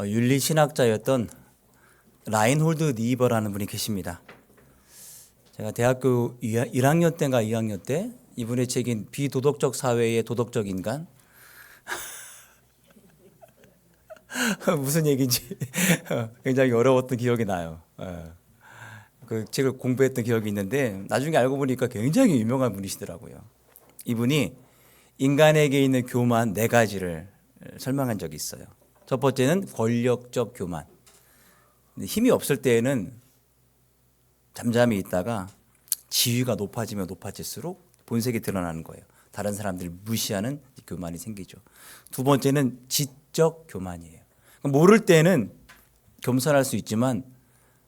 윤리 신학자였던 라인홀드 니버라는 분이 계십니다. 제가 대학교 1학년 때인가 2학년 때 이분의 책인 비도덕적 사회의 도덕적 인간 무슨 얘기인지 굉장히 어려웠던 기억이 나요. 그 책을 공부했던 기억이 있는데 나중에 알고 보니까 굉장히 유명한 분이시더라고요. 이분이 인간에게 있는 교만 4가지를 설명한 적이 있어요. 첫 번째는 권력적 교만. 힘이 없을 때에는 잠잠히 있다가 지위가 높아지면 높아질수록 본색이 드러나는 거예요. 다른 사람들을 무시하는 교만이 생기죠. 두 번째는 지적 교만이에요. 모를 때는 겸손할 수 있지만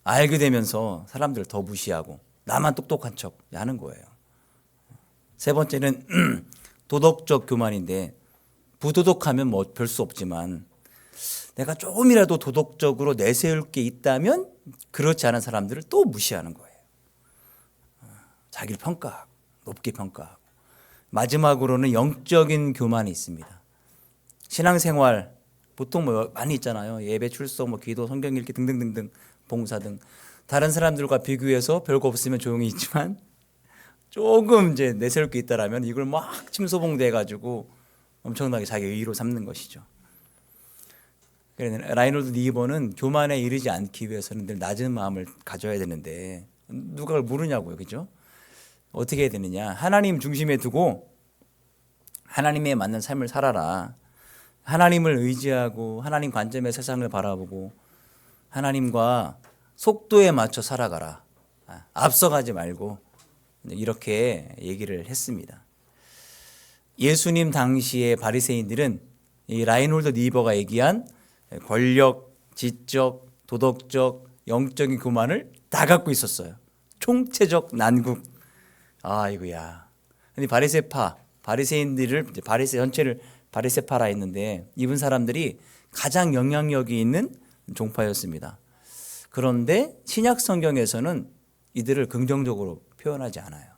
알게 되면서 사람들을 더 무시하고 나만 똑똑한 척 하는 거예요. 세 번째는 도덕적 교만인데 부도덕하면 뭐 별 수 없지만 내가 조금이라도 도덕적으로 내세울 게 있다면 그렇지 않은 사람들을 또 무시하는 거예요. 자기를 평가하고 높게 평가하고. 마지막으로는 영적인 교만이 있습니다. 신앙생활 보통 뭐 많이 있잖아요. 예배 출석, 뭐 기도, 성경 읽기 등등등등, 봉사 등 다른 사람들과 비교해서 별거 없으면 조용히 있지만 조금 이제 내세울 게 있다라면 이걸 막 침소봉대 가지고 엄청나게 자기 의의로 삼는 것이죠. 라인홀드 니버는 교만에 이르지 않기 위해서는 늘 낮은 마음을 가져야 되는데 누가 그걸 모르냐고요, 그죠? 어떻게 해야 되느냐? 하나님 중심에 두고 하나님에 맞는 삶을 살아라. 하나님을 의지하고 하나님 관점의 세상을 바라보고 하나님과 속도에 맞춰 살아가라. 앞서가지 말고 이렇게 얘기를 했습니다. 예수님 당시의 바리새인들은 이 라인홀드 니버가 얘기한 권력, 지적, 도덕적, 영적인 교만을 다 갖고 있었어요. 총체적 난국. 아이고야. 근데 바리새인들을 바리새 전체를 바리새파라 했는데 이분 사람들이 가장 영향력이 있는 종파였습니다. 그런데 신약 성경에서는 이들을 긍정적으로 표현하지 않아요.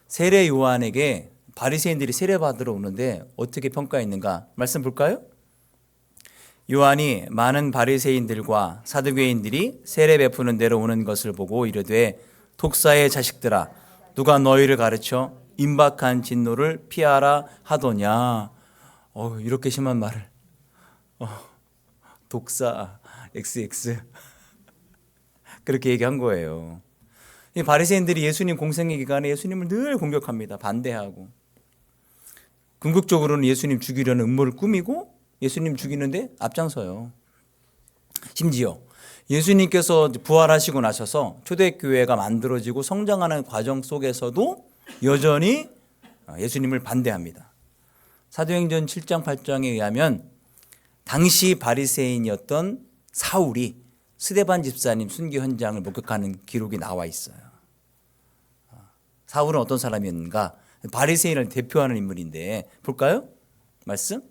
세례 요한에게 바리새인들이 세례 받으러 오는데 어떻게 평가했는가? 말씀 볼까요? 요한이 많은 바리새인들과 사두개인들이 세례 베푸는 데로 오는 것을 보고 이르되 독사의 자식들아 누가 너희를 가르쳐 임박한 진노를 피하라 하더냐. 이렇게 심한 말을 독사 XX 그렇게 얘기한 거예요. 이 바리새인들이 예수님 공생애 기간에 예수님을 늘 공격합니다. 반대하고 궁극적으로는 예수님 죽이려는 음모를 꾸미고 예수님 죽이는데 앞장서요. 심지어 예수님께서 부활하시고 나셔서 초대교회가 만들어지고 성장하는 과정 속에서도 여전히 예수님을 반대합니다. 사도행전 7장 8장에 의하면 당시 바리새인이었던 사울이 스데반 집사님 순교 현장을 목격하는 기록이 나와 있어요. 사울은 어떤 사람이었는가? 바리새인을 대표하는 인물인데 볼까요? 말씀.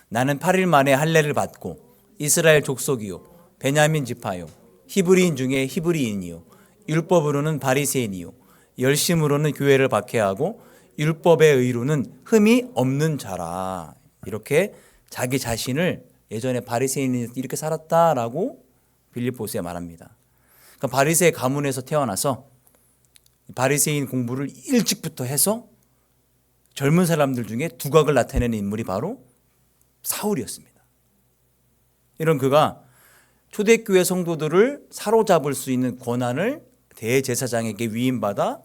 나는 8일 만에 할례를 받고 이스라엘 족속이요 베냐민 지파요 히브리인 중에 히브리인이요 율법으로는 바리새인이요 열심으로는 교회를 박해하고 율법의 의로는 흠이 없는 자라. 이렇게 자기 자신을 예전에 바리새인이 이렇게 살았다라고 빌립보서에 말합니다. 그러니까 바리새 가문에서 태어나서 바리새인 공부를 일찍부터 해서 젊은 사람들 중에 두각을 나타내는 인물이 바로 사울이었습니다. 이런 그가 초대교회 성도들을 사로잡을 수 있는 권한을 대제사장에게 위임받아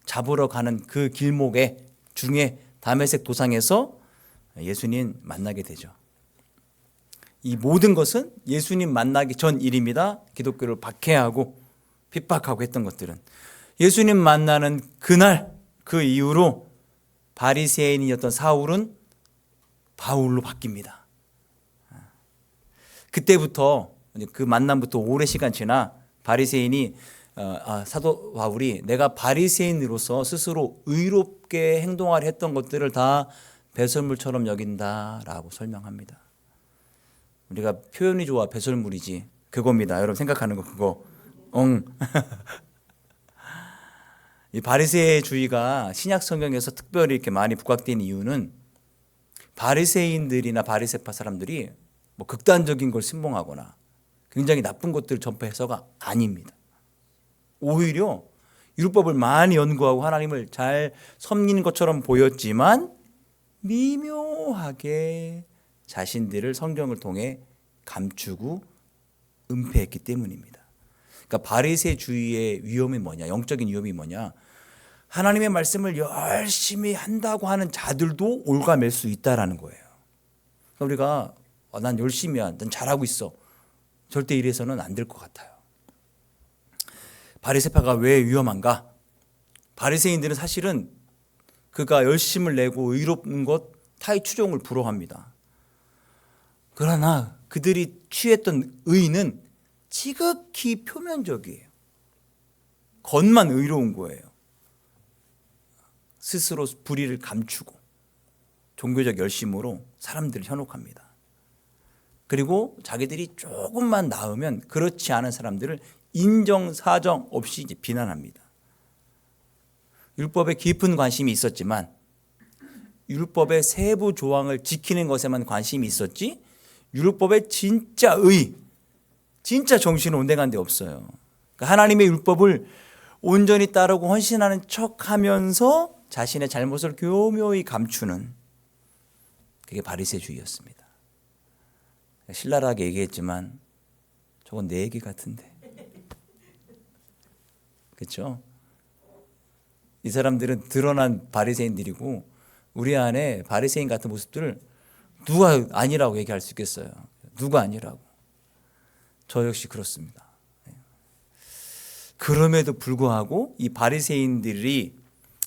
잡으러 가는 그 길목에 중에 다메섹 도상에서 예수님 만나게 되죠. 이 모든 것은 예수님 만나기 전 일입니다. 기독교를 박해하고 핍박하고 했던 것들은 예수님 만나는 그날 그 이후로 바리새인이었던 사울은 바울로 바뀝니다. 그때부터 그 만남부터 오랜 시간 지나 바리새인이 사도 바울이 내가 바리새인으로서 스스로 의롭게 행동하려 했던 것들을 다 배설물처럼 여긴다라고 설명합니다. 우리가 표현이 좋아 배설물이지 그겁니다. 여러분 생각하는 거 그거. 이 바리새주의가 신약 성경에서 특별히 이렇게 많이 부각된 이유는 바리새인들이나 바리새파 사람들이 뭐 극단적인 걸 신봉하거나 굉장히 나쁜 것들을 전파해서가 아닙니다. 오히려 율법을 많이 연구하고 하나님을 잘 섬기는 것처럼 보였지만 미묘하게 자신들을 성경을 통해 감추고 은폐했기 때문입니다. 그러니까 바리새주의의 위험이 뭐냐? 영적인 위험이 뭐냐? 하나님의 말씀을 열심히 한다고 하는 자들도 올가맬 수 있다라는 거예요. 그러니까 우리가 난 열심히 난 잘하고 있어. 절대 이래서는 안 될 것 같아요. 바리새파가 왜 위험한가? 바리새인들은 사실은 그가 열심을 내고 의롭는 것 타의 추종을 부러워합니다. 그러나 그들이 취했던 의는 지극히 표면적이에요. 겉만 의로운 거예요. 스스로 불의를 감추고 종교적 열심으로 사람들을 현혹합니다. 그리고 자기들이 조금만 나으면 그렇지 않은 사람들을 인정사정 없이 이제 비난합니다. 율법에 깊은 관심이 있었지만 율법의 세부 조항을 지키는 것에만 관심이 있었지 율법의 진짜 의, 진짜 정신은 온데간 데 없어요. 그러니까 하나님의 율법을 온전히 따르고 헌신하는 척하면서 자신의 잘못을 교묘히 감추는 그게 바리새주의였습니다. 신랄하게 얘기했지만 저건 내 얘기 같은데, 그렇죠? 이 사람들은 드러난 바리새인들이고 우리 안에 바리새인 같은 모습들을 누가 아니라고 얘기할 수 있겠어요? 누가 아니라고? 저 역시 그렇습니다. 그럼에도 불구하고 이 바리새인들이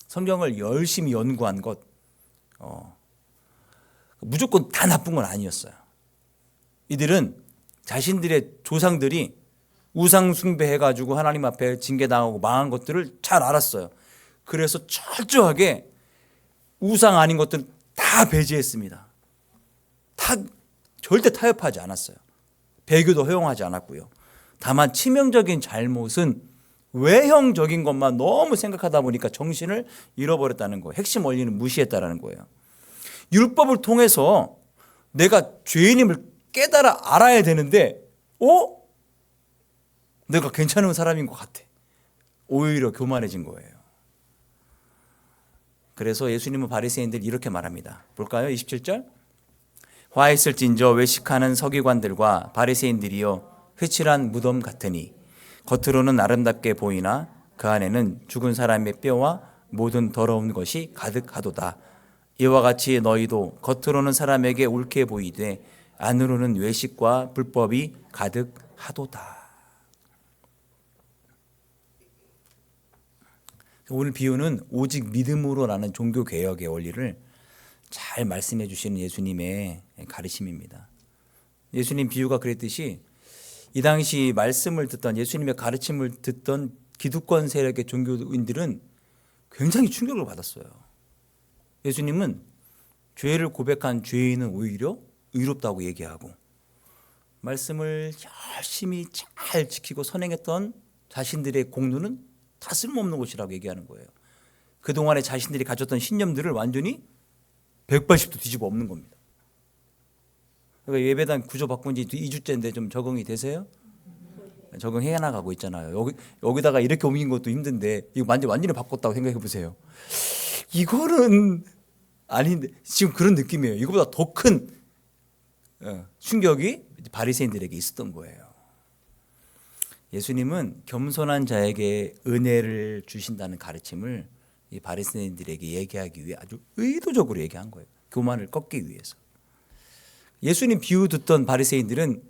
성경을 열심히 연구한 것 무조건 다 나쁜 건 아니었어요. 이들은 자신들의 조상들이 우상 숭배해가지고 하나님 앞에 징계당하고 망한 것들을 잘 알았어요. 그래서 철저하게 우상 아닌 것들 다 배제했습니다. 절대 타협하지 않았어요. 배교도 허용하지 않았고요. 다만 치명적인 잘못은 외형적인 것만 너무 생각하다 보니까 정신을 잃어버렸다는 거예요. 핵심 원리는 무시했다는 거예요. 율법을 통해서 내가 죄인임을 깨달아 알아야 되는데 내가 괜찮은 사람인 것 같아. 오히려 교만해진 거예요. 그래서 예수님은 바리새인들 이렇게 말합니다. 볼까요? 27절. 화했을진저 외식하는 서기관들과 바리새인들이여 회칠한 무덤 같으니 겉으로는 아름답게 보이나 그 안에는 죽은 사람의 뼈와 모든 더러운 것이 가득하도다. 이와 같이 너희도 겉으로는 사람에게 옳게 보이되 안으로는 외식과 불법이 가득하도다. 오늘 비유는 오직 믿음으로라는 종교개혁의 원리를 잘 말씀해 주시는 예수님의 가르침입니다. 예수님 비유가 그랬듯이 이 당시 말씀을 듣던 예수님의 가르침을 듣던 기득권 세력의 종교인들은 굉장히 충격을 받았어요. 예수님은 죄를 고백한 죄인은 오히려 의롭다고 얘기하고 말씀을 열심히 잘 지키고 선행했던 자신들의 공로는 다 쓸모없는 것이라고 얘기하는 거예요. 그동안에 자신들이 가졌던 신념들을 완전히 180도 뒤집어 엎는 겁니다. 그러니까 예배당 구조 바꾼 지 2주째인데 좀 적응이 되세요? 적응해 나가고 있잖아요. 여기다가 이렇게 옮긴 것도 힘든데 이거 완전히 바꿨다고 생각해 보세요. 이거는 아닌데 지금 그런 느낌이에요. 이거보다 더 큰 충격이 바리새인들에게 있었던 거예요. 예수님은 겸손한 자에게 은혜를 주신다는 가르침을 이 바리새인들에게 얘기하기 위해 아주 의도적으로 얘기한 거예요. 교만을 꺾기 위해서. 예수님 비유 듣던 바리새인들은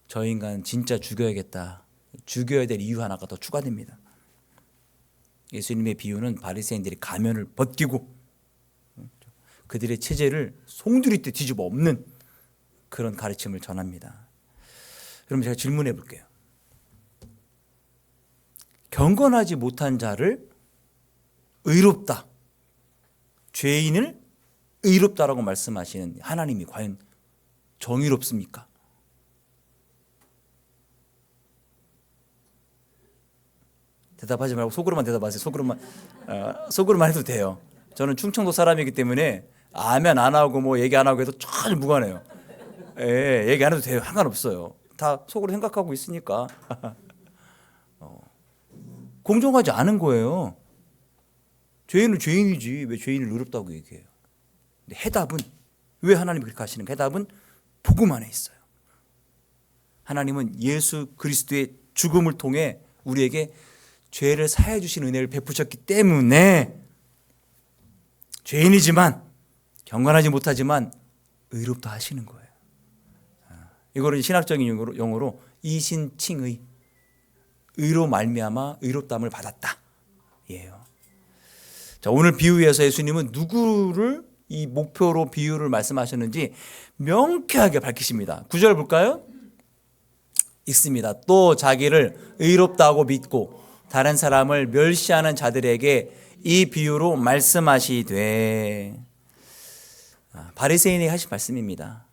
저 인간 진짜 죽여야겠다. 죽여야 될 이유 하나가 더 추가됩니다. 예수님의 비유는 바리새인들이 가면을 벗기고 그들의 체제를 송두리째 뒤집어 엎는 그런 가르침을 전합니다. 그럼 제가 질문해 볼게요. 경건하지 못한 자를 의롭다, 죄인을 의롭다라고 말씀하시는 하나님이 과연 정의롭습니까? 대답하지 말고 속으로만 대답하세요. 속으로만 해도 돼요. 저는 충청도 사람이기 때문에 아멘 안 하고 뭐 얘기 안 하고 해도 전혀 무관해요. 예, 얘기 안 해도 돼요. 상관없어요. 다 속으로 생각하고 있으니까. 공정하지 않은 거예요. 죄인은 죄인이지 왜 죄인을 의롭다고 얘기해요. 근데 해답은 왜 하나님이 그렇게 하시는가? 해답은 복음 안에 있어요. 하나님은 예수 그리스도의 죽음을 통해 우리에게 죄를 사해 주신 은혜를 베푸셨기 때문에 죄인이지만 경건하지 못하지만 의롭다 하시는 거예요. 이거를 신학적인 용어로 이신칭의, 의로 말미암아 의롭다함을 받았다 예요. 자, 오늘 비유에서 예수님은 누구를 이 목표로 비유를 말씀하셨는지 명쾌하게 밝히십니다. 9절 볼까요? 읽습니다. 또 자기를 의롭다고 믿고 다른 사람을 멸시하는 자들에게 이 비유로 말씀하시되. 바리새인이 하신 말씀입니다.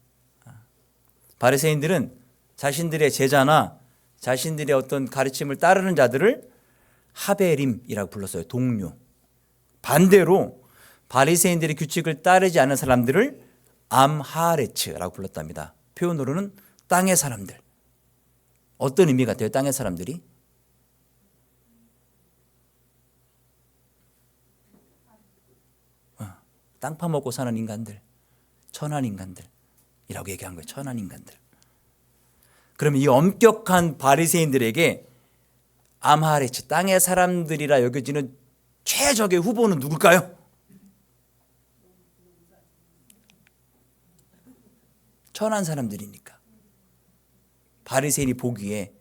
바리새인들은 자신들의 제자나 자신들의 어떤 가르침을 따르는 자들을 하베림이라고 불렀어요. 동료. 반대로 바리새인들의 규칙을 따르지 않는 사람들을 암하레츠라고 불렀답니다. 표현으로는 땅의 사람들. 어떤 의미 같아요? 땅의 사람들이? 땅 파먹고 사는 인간들, 천한 인간들이라고 얘기한 거예요. 천한 인간들. 그러면 이 엄격한 바리새인들에게 암하레츠, 땅의 사람들이라 여겨지는 최적의 후보는 누굴까요? 천한 사람들이니까. 바리새인이 보기에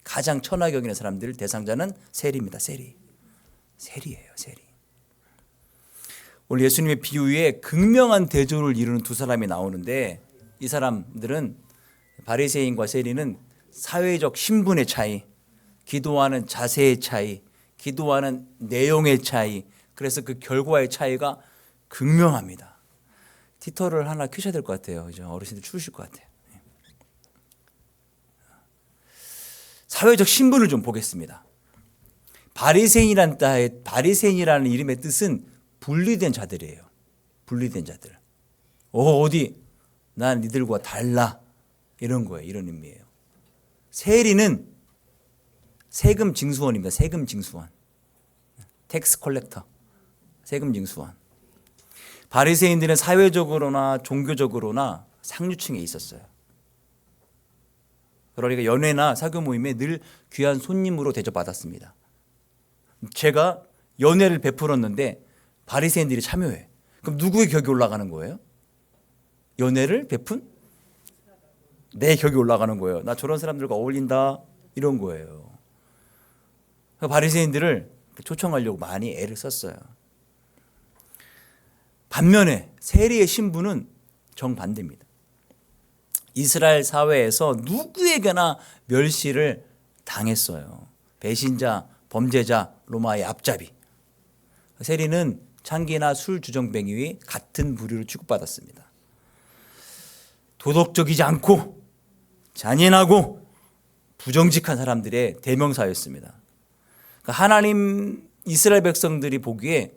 가장 천하게 여기는 사람들 대상자는 세리입니다. 세리예요. 세리. 오늘 예수님의 비유에 극명한 대조를 이루는 두 사람이 나오는데 이 사람들은 바리새인과 세리는 사회적 신분의 차이, 기도하는 자세의 차이, 기도하는 내용의 차이, 그래서 그 결과의 차이가 극명합니다. 티터를 하나 켜셔야 될 것 같아요. 그죠? 어르신들 추우실 것 같아요. 사회적 신분을 좀 보겠습니다. 바리새인이라는 이름의 뜻은 분리된 자들이에요. 분리된 자들. 어디 난 니들과 달라 이런 거예요. 이런 의미예요. 세리는 세금 징수원입니다. 세금 징수원. 텍스 컬렉터. 세금 징수원. 바리새인들은 사회적으로나 종교적으로나 상류층에 있었어요. 그러니까 연회나 사교 모임에 늘 귀한 손님으로 대접받았습니다. 제가 연회를 베풀었는데 바리새인들이 참여해. 그럼 누구의 격이 올라가는 거예요? 연회를 베푼 내 격이 올라가는 거예요. 나 저런 사람들과 어울린다 이런 거예요. 바리새인들을 초청하려고 많이 애를 썼어요. 반면에 세리의 신분은 정반대입니다. 이스라엘 사회에서 누구에게나 멸시를 당했어요. 배신자, 범죄자, 로마의 앞잡이. 세리는 창기나 술 주정뱅이와 같은 부류로 취급받았습니다. 도덕적이지 않고 잔인하고 부정직한 사람들의 대명사였습니다. 그러니까 하나님 이스라엘 백성들이 보기에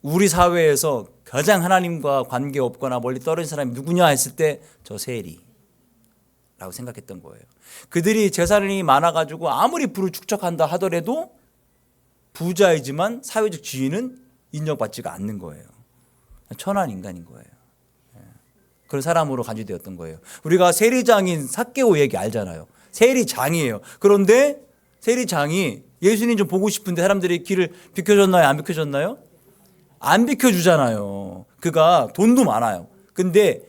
우리 사회에서 가장 하나님과 관계없거나 멀리 떨어진 사람이 누구냐 했을 때 저 세리라고 생각했던 거예요. 그들이 재산이 많아가지고 아무리 부를 축적한다 하더라도 부자이지만 사회적 지위는 인정받지가 않는 거예요. 천한 인간인 거예요. 그런 사람으로 간주되었던 거예요. 우리가 세리장인 삭개오 얘기 알잖아요. 세리장이에요. 그런데 세리장이 예수님 좀 보고 싶은데 사람들이 길을 비켜줬나요? 안 비켜줬나요? 안 비켜주잖아요. 그가 돈도 많아요. 근데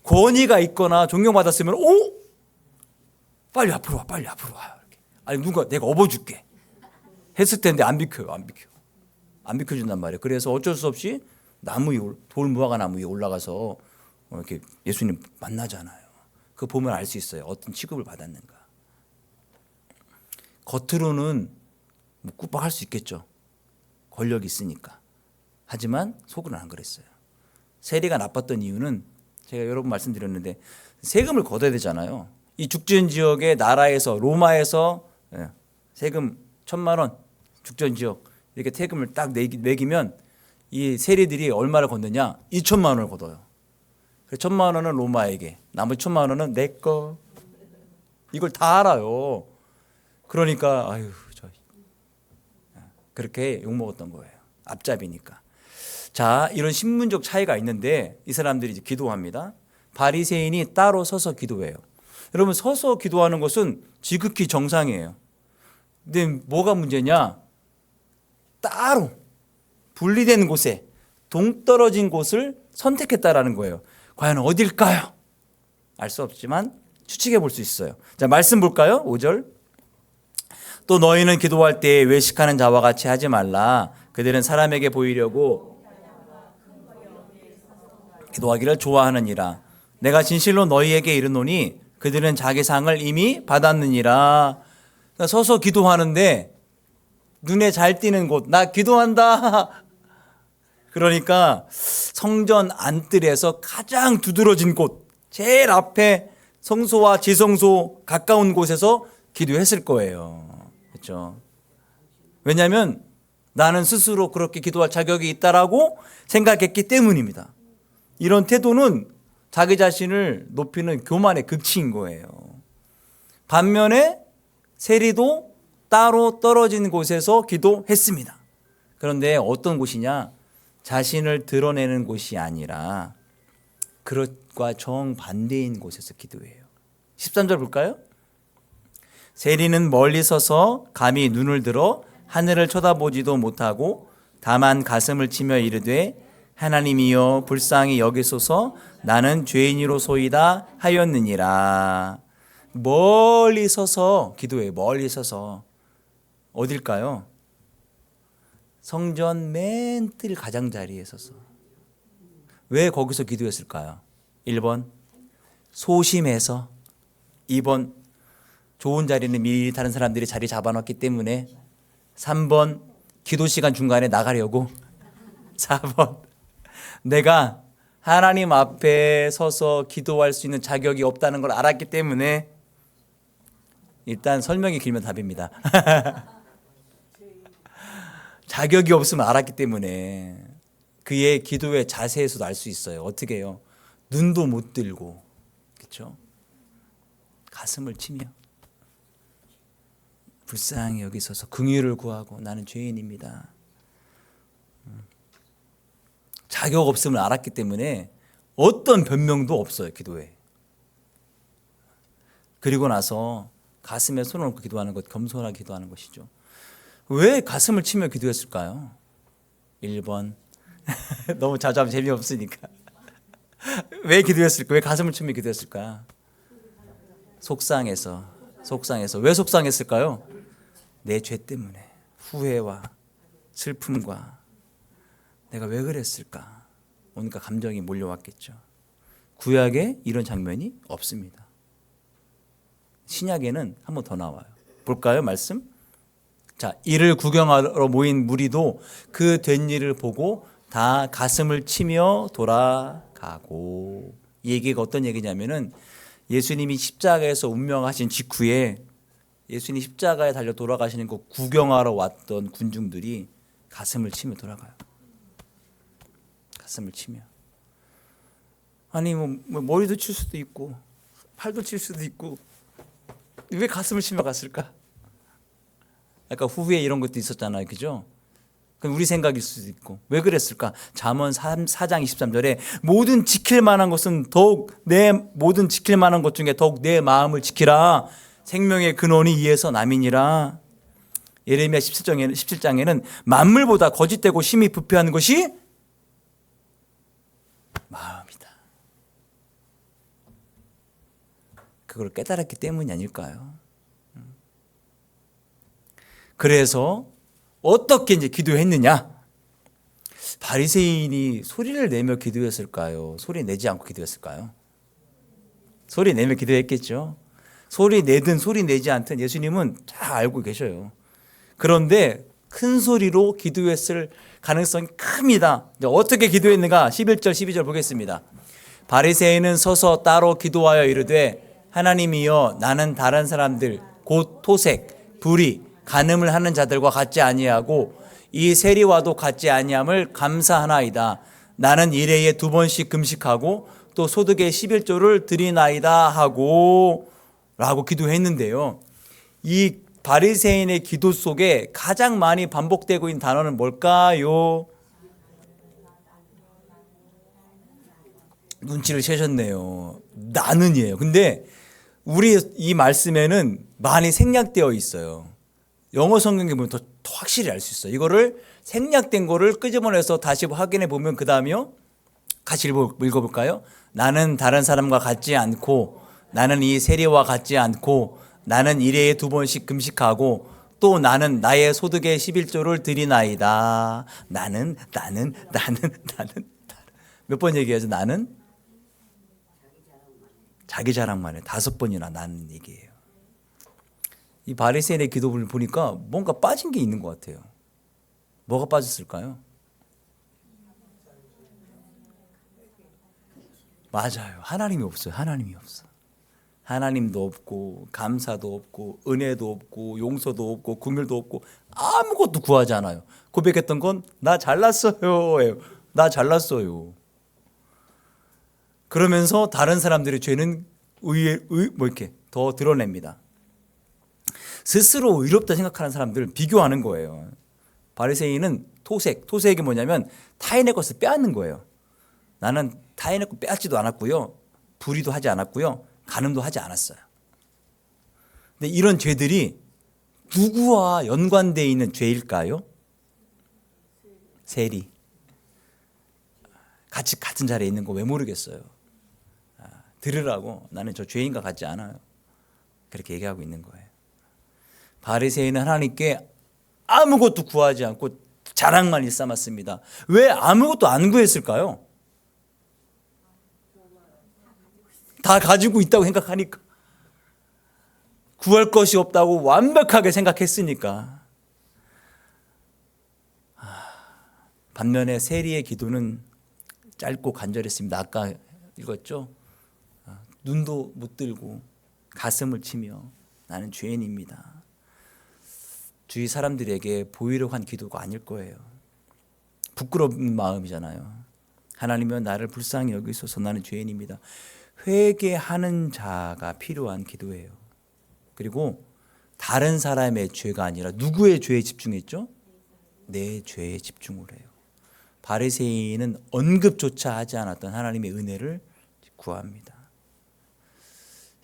권위가 있거나 존경받았으면 오? 빨리 앞으로 와. 빨리 앞으로 와. 아니 누가 내가 업어줄게. 했을 텐데 안 비켜요. 안 비켜준단 말이에요. 그래서 어쩔 수 없이 나무 위에 돌 무화과 나무 위에 올라가서 이렇게 예수님 만나잖아요. 그거 보면 알 수 있어요. 어떤 취급을 받았는가. 겉으로는 뭐 꾹박할 수 있겠죠. 권력이 있으니까. 하지만 속으로는 안 그랬어요. 세리가 나빴던 이유는 제가 여러 번 말씀드렸는데 세금을 걷어야 되잖아요. 이 죽전 지역의 나라에서 로마에서 세금 1,000만 원 죽전 지역 이렇게 세금을 딱 매기면 이 세리들이 얼마를 걷느냐 2천만 원을 걷어요. 그래서 1,000,000원은 로마에게, 나머지 1,000,000원은 내 거. 이걸 다 알아요. 그러니까 아유, 그렇게 욕먹었던 거예요. 앞잡이니까. 자, 이런 신분적 차이가 있는데 이 사람들이 이제 기도합니다. 바리새인이 따로 서서 기도해요. 여러분, 서서 기도하는 것은 지극히 정상이에요. 근데 뭐가 문제냐? 따로 분리된 곳에, 동떨어진 곳을 선택했다라는 거예요. 과연 어딜까요? 알 수 없지만 추측해 볼 수 있어요. 자, 말씀 볼까요? 5절. 또 너희는 기도할 때 외식하는 자와 같이 하지 말라. 그들은 사람에게 보이려고 기도하기를 좋아하느니라. 내가 진실로 너희에게 이르노니 그들은 자기 상을 이미 받았느니라. 그러니까 서서 기도하는데 눈에 잘 띄는 곳, 나 기도한다. 그러니까 성전 안뜰에서 가장 두드러진 곳, 제일 앞에 성소와 지성소 가까운 곳에서 기도했을 거예요. 그렇죠? 왜냐하면 나는 스스로 그렇게 기도할 자격이 있다라고 생각했기 때문입니다. 이런 태도는 자기 자신을 높이는 교만의 극치인 거예요. 반면에 세리도 따로 떨어진 곳에서 기도했습니다. 그런데 어떤 곳이냐? 자신을 드러내는 곳이 아니라 그것과 정반대인 곳에서 기도해요. 13절 볼까요? 세리는 멀리 서서 감히 눈을 들어 하늘을 쳐다보지도 못하고 다만 가슴을 치며 이르되 하나님이여 불쌍히 여기소서 나는 죄인이로소이다 하였느니라. 멀리 서서 기도해요. 멀리 서서. 어딜까요? 성전 맨 뜰 가장자리에 서서. 왜 거기서 기도했을까요? 1번 소심해서, 2번 좋은 자리는 미리 다른 사람들이 자리 잡아놨기 때문에, 3번 기도 시간 중간에 나가려고, 4번 내가 하나님 앞에 서서 기도할 수 있는 자격이 없다는 걸 알았기 때문에. 일단 설명이 길면 답입니다. 자격이 없으면 알았기 때문에. 그의 기도의 자세에서도 알 수 있어요. 어떻게 해요? 눈도 못 들고, 그렇죠? 가슴을 치며 불쌍히 여기 서서 긍휼을 구하고 나는 죄인입니다. 자격 없음을 알았기 때문에 어떤 변명도 없어요, 기도에. 그리고 나서 가슴에 손을 얹고 기도하는 것, 겸손하게 기도하는 것이죠. 왜 가슴을 치며 기도했을까요? 1번 너무 자주 하면 재미없으니까. 왜 기도했을까? 왜 가슴을 치며 기도했을까? 속상해서. 왜 속상했을까요? 내 죄 때문에 후회와 슬픔과 내가 왜 그랬을까? 온갖 감정이 몰려왔겠죠. 구약에 이런 장면이 없습니다. 신약에는 한 번 더 나와요. 볼까요? 말씀. 자, 이를 구경하러 모인 무리도 그 된 일을 보고 다 가슴을 치며 돌아가고. 이 얘기가 어떤 얘기냐면은 예수님이 십자가에서 운명하신 직후에 예수님 십자가에 달려 돌아가시는 거 구경하러 왔던 군중들이 가슴을 치며 돌아가요. 가슴을 치며. 아니 뭐 머리도 칠 수도 있고 팔도 칠 수도 있고 왜 가슴을 치며 갔을까? 약간 후회 이런 것도 있었잖아요. 그죠? 그럼 우리 생각일 수도 있고 왜 그랬을까? 잠언 4장 23절에 모든 지킬 만한 것은 더욱 모든 지킬 만한 것 중에 더욱 내 마음을 지키라. 생명의 근원이 이에서 남이니라. 예레미야 17장에는 만물보다 거짓되고 심히 부패한 것이 마음이다. 그걸 깨달았기 때문이 아닐까요? 그래서 어떻게 이제 기도했느냐? 바리새인이 소리를 내며 기도했을까요? 소리 내지 않고 기도했을까요? 소리 내며 기도했겠죠. 소리 내든 소리 내지 않든 예수님은 다 알고 계셔요. 그런데 큰 소리로 기도했을 가능성이 큽니다. 어떻게 기도했는가? 11절 12절 보겠습니다. 바리새인은 서서 따로 기도하여 이르되 하나님이여 나는 다른 사람들 곧 토색, 불의, 간음을 하는 자들과 같지 아니하고 이 세리와도 같지 아니함을 감사하나이다. 나는 일해에 2번씩 금식하고 또 소득의 11조를 드리나이다 하고 라고 기도했는데요. 이 바리새인의 기도 속에 가장 많이 반복되고 있는 단어는 뭘까요? 눈치를 채셨네요. 나는이에요. 근데 우리 이 말씀에는 많이 생략되어 있어요. 영어 성경에 보면 더 확실히 알 수 있어요. 이거를 생략된 거를 끄집어내서 다시 확인해 보면 그 다음이요. 같이 읽어볼까요? 나는 다른 사람과 같지 않고, 나는 이 세리와 같지 않고, 나는 일해에 2번씩 금식하고, 또 나는 나의 소득의 11조를 드리나이다. 나는 몇 번 얘기하죠? 나는 자기 자랑만 해. 5번이나 나는 얘기해요. 이 바리새인의 기도를 보니까 뭔가 빠진 게 있는 것 같아요. 뭐가 빠졌을까요? 맞아요. 하나님이 없어요. 하나님이 없어. 하나님도 없고 감사도 없고 은혜도 없고 용서도 없고 긍휼도 없고 아무것도 구하지 않아요. 고백했던 건 나 잘났어요. 나 잘났어요. 그러면서 다른 사람들의 죄는 이렇게 더 드러냅니다. 스스로 의롭다 생각하는 사람들을 비교하는 거예요. 바리새인은 토색이 뭐냐면 타인의 것을 빼앗는 거예요. 나는 타인의 것 빼앗지도 않았고요. 불의도 하지 않았고요. 간음도 하지 않았어요. 근데 이런 죄들이 누구와 연관되어 있는 죄일까요? 세리. 같은 자리에 있는 거 왜 모르겠어요. 들으라고. 나는 저 죄인과 같지 않아요. 그렇게 얘기하고 있는 거예요. 바리새인은 하나님께 아무것도 구하지 않고 자랑만 일삼았습니다. 왜 아무것도 안 구했을까요? 다 가지고 있다고 생각하니까. 구할 것이 없다고 완벽하게 생각했으니까. 반면에 세리의 기도는 짧고 간절했습니다. 아까 읽었죠? 눈도 못 들고 가슴을 치며 나는 죄인입니다. 주위 사람들에게 보이려고 한 기도가 아닐 거예요. 부끄러운 마음이잖아요. 하나님은 나를 불쌍히 여기소서 나는 죄인입니다. 회개하는 자가 필요한 기도예요. 그리고 다른 사람의 죄가 아니라 누구의 죄에 집중했죠? 내 죄에 집중을 해요. 바리새인은 언급조차 하지 않았던 하나님의 은혜를 구합니다.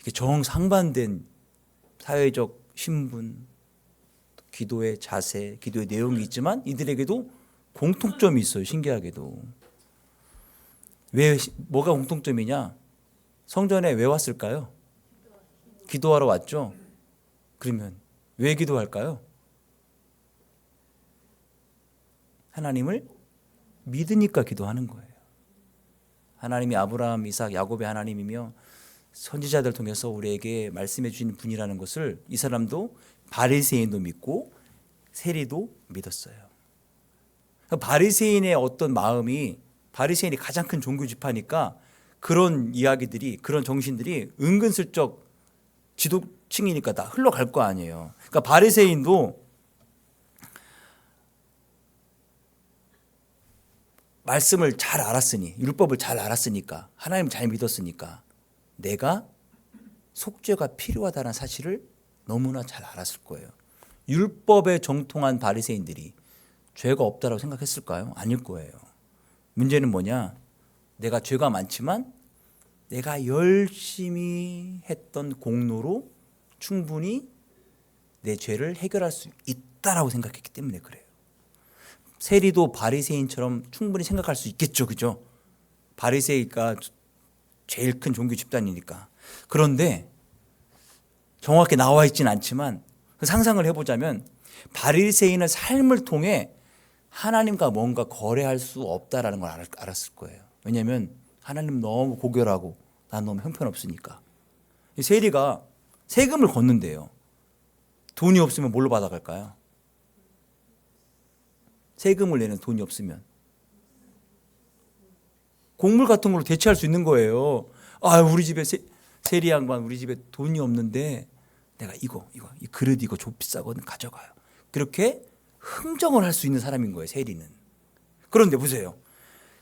이게 정상반된 사회적 신분, 기도의 자세, 기도의 내용이 있지만 이들에게도 공통점이 있어요. 신기하게도. 뭐가 공통점이냐? 성전에 왜 왔을까요? 기도하러 왔죠. 그러면 왜 기도할까요? 하나님을 믿으니까 기도하는 거예요. 하나님이 아브라함, 이삭, 야곱의 하나님이며 선지자들 통해서 우리에게 말씀해 주신 분이라는 것을 이 사람도 바리새인도 믿고 세리도 믿었어요. 바리새인의 어떤 마음이 바리새인이 가장 큰 종교 지파니까 그런 이야기들이 그런 정신들이 은근슬쩍 지도층이니까 다 흘러갈 거 아니에요. 그러니까 바리새인도 말씀을 잘 알았으니 율법을 잘 알았으니까 하나님 잘 믿었으니까 내가 속죄가 필요하다는 사실을 너무나 잘 알았을 거예요. 율법에 정통한 바리새인들이 죄가 없다고 생각했을까요? 아닐 거예요. 문제는 뭐냐? 내가 죄가 많지만 내가 열심히 했던 공로로 충분히 내 죄를 해결할 수 있다라고 생각했기 때문에 그래요. 세리도 바리새인처럼 충분히 생각할 수 있겠죠. 그죠? 바리새이가 제일 큰 종교 집단이니까. 그런데 정확히 나와 있지는 않지만 상상을 해보자면 바리새인의 삶을 통해 하나님과 뭔가 거래할 수 없다라는 걸 알았을 거예요. 왜냐하면 하나님 너무 고결하고 난 너무 형편없으니까. 세리가 세금을 걷는데요. 돈이 없으면 뭘로 받아갈까요? 세금을 내는 돈이 없으면 곡물 같은 걸로 대체할 수 있는 거예요. 아, 우리 집에 세리 양반 우리 집에 돈이 없는데 내가 이 그릇 이거 좀 비싸거든 가져가요. 그렇게 흥정을 할 수 있는 사람인 거예요. 세리는. 그런데 보세요.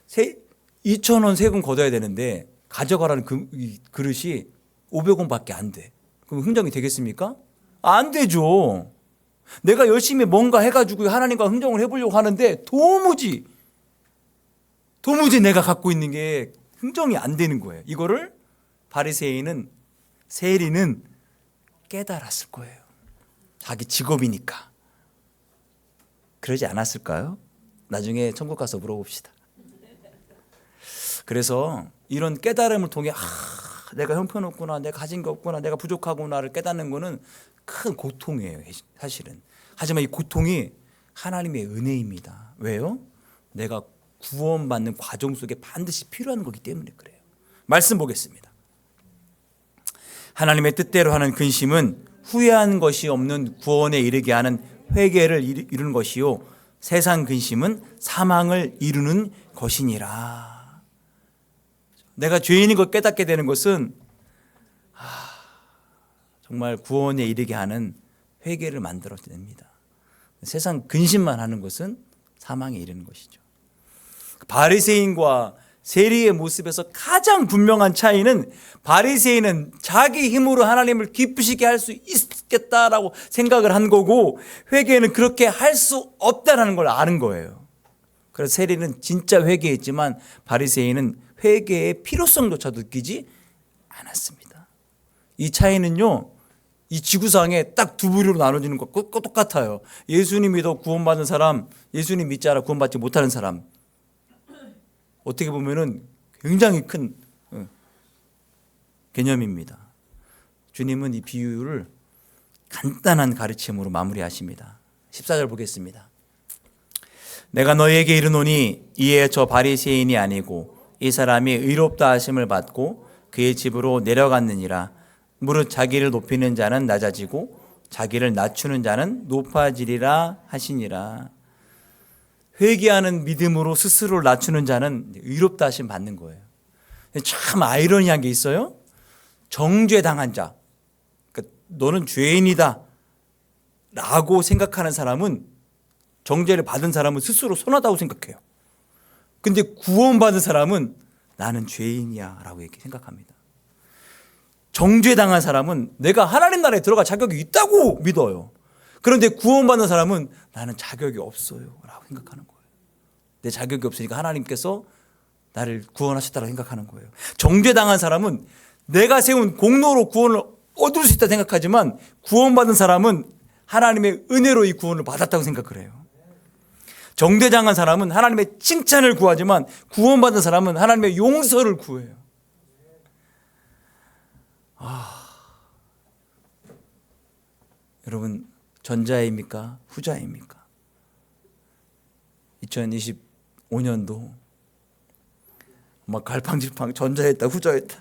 2,000원 세금 걷어야 되는데 가져가라는 이 그릇이 500원밖에 안 돼. 그럼 흥정이 되겠습니까? 안 되죠. 내가 열심히 뭔가 해가지고 하나님과 흥정을 해보려고 하는데 도무지 내가 갖고 있는 게 흥정이 안 되는 거예요. 이거를 바리새인은, 세리는 깨달았을 거예요. 자기 직업이니까. 그러지 않았을까요? 나중에 천국 가서 물어봅시다. 그래서 이런 깨달음을 통해 내가 형편없구나, 내가 가진 게 없구나, 내가 부족하구나를 깨닫는 거는 큰 고통이에요, 사실은. 하지만 이 고통이 하나님의 은혜입니다. 왜요? 내가 구원받는 과정 속에 반드시 필요한 거기 때문에 그래요. 말씀 보겠습니다. 하나님의 뜻대로 하는 근심은 후회한 것이 없는 구원에 이르게 하는 회개를 이루는 것이요, 세상 근심은 사망을 이루는 것이니라. 내가 죄인인 걸 깨닫게 되는 것은 정말 구원에 이르게 하는 회개를 만들어냅니다. 세상 근심만 하는 것은 사망에 이르는 것이죠. 바리새인과 세리의 모습에서 가장 분명한 차이는, 바리새인은 자기 힘으로 하나님을 기쁘시게 할 수 있겠다라고 생각을 한 거고, 회개는 그렇게 할 수 없다라는 걸 아는 거예요. 그래서 세리는 진짜 회개했지만 바리새인은 회개의 필요성조차 느끼지 않았습니다. 이 차이는요, 이 지구상에 딱 두 부류로 나눠지는 것과 똑같아요. 예수님 믿어 구원받는 사람, 예수님 믿지 않아 구원받지 못하는 사람. 어떻게 보면은 굉장히 큰 개념입니다. 주님은 이 비유를 간단한 가르침으로 마무리하십니다. 14절 보겠습니다. 내가 너희에게 이르노니 이에 저 바리새인이 아니고 이 사람이 의롭다 하심을 받고 그의 집으로 내려갔느니라. 무릇 자기를 높이는 자는 낮아지고 자기를 낮추는 자는 높아지리라 하시니라. 회개하는 믿음으로 스스로를 낮추는 자는 의롭다 하심 받는 거예요. 참 아이러니한 게 있어요. 정죄당한 자, 그러니까 너는 죄인이다 라고 생각하는 사람은, 정죄를 받은 사람은 스스로 선하다고 생각해요. 근데 구원받은 사람은 나는 죄인이야 라고 이렇게 생각합니다. 정죄당한 사람은 내가 하나님 나라에 들어갈 자격이 있다고 믿어요. 그런데 구원받는 사람은 나는 자격이 없어요 라고 생각하는 거예요. 내 자격이 없으니까 하나님께서 나를 구원하셨다고 생각하는 거예요. 정죄당한 사람은 내가 세운 공로로 구원을 얻을 수 있다 생각하지만, 구원받은 사람은 하나님의 은혜로 이 구원을 받았다고 생각을 해요. 정죄당한 사람은 하나님의 칭찬을 구하지만, 구원받은 사람은 하나님의 용서를 구해요. 여러분, 전자입니까? 후자입니까? 2025년도 막 갈팡질팡 전자였다 후자였다,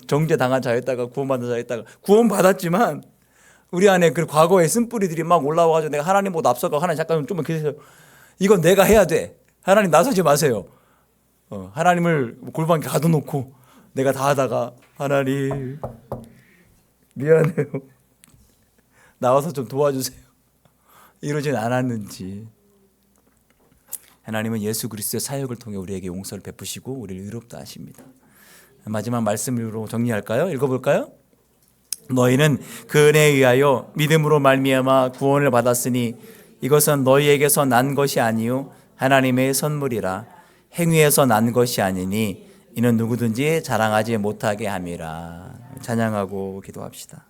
정죄당한 자였다가 구원받은 자였다가, 구원받았지만 우리 안에 그 과거의 쓴뿌리들이 막 올라와가지고 내가 하나님 보고 앞서가고, 하나님 잠깐 좀만 기다려, 이건 내가 해야 돼, 하나님 나서지 마세요. 하나님을 골방에 가둬놓고 내가 다 하다가 하나님 미안해요, 나와서 좀 도와주세요, 이러진 않았는지. 하나님은 예수 그리스도의 사역을 통해 우리에게 용서를 베푸시고 우리를 의롭다 하십니다. 마지막 말씀으로 정리할까요? 읽어볼까요? 너희는 그 은혜에 의하여 믿음으로 말미암아 구원을 받았으니 이것은 너희에게서 난 것이 아니요 하나님의 선물이라. 행위에서 난 것이 아니니 이는 누구든지 자랑하지 못하게 함이라. 찬양하고 기도합시다.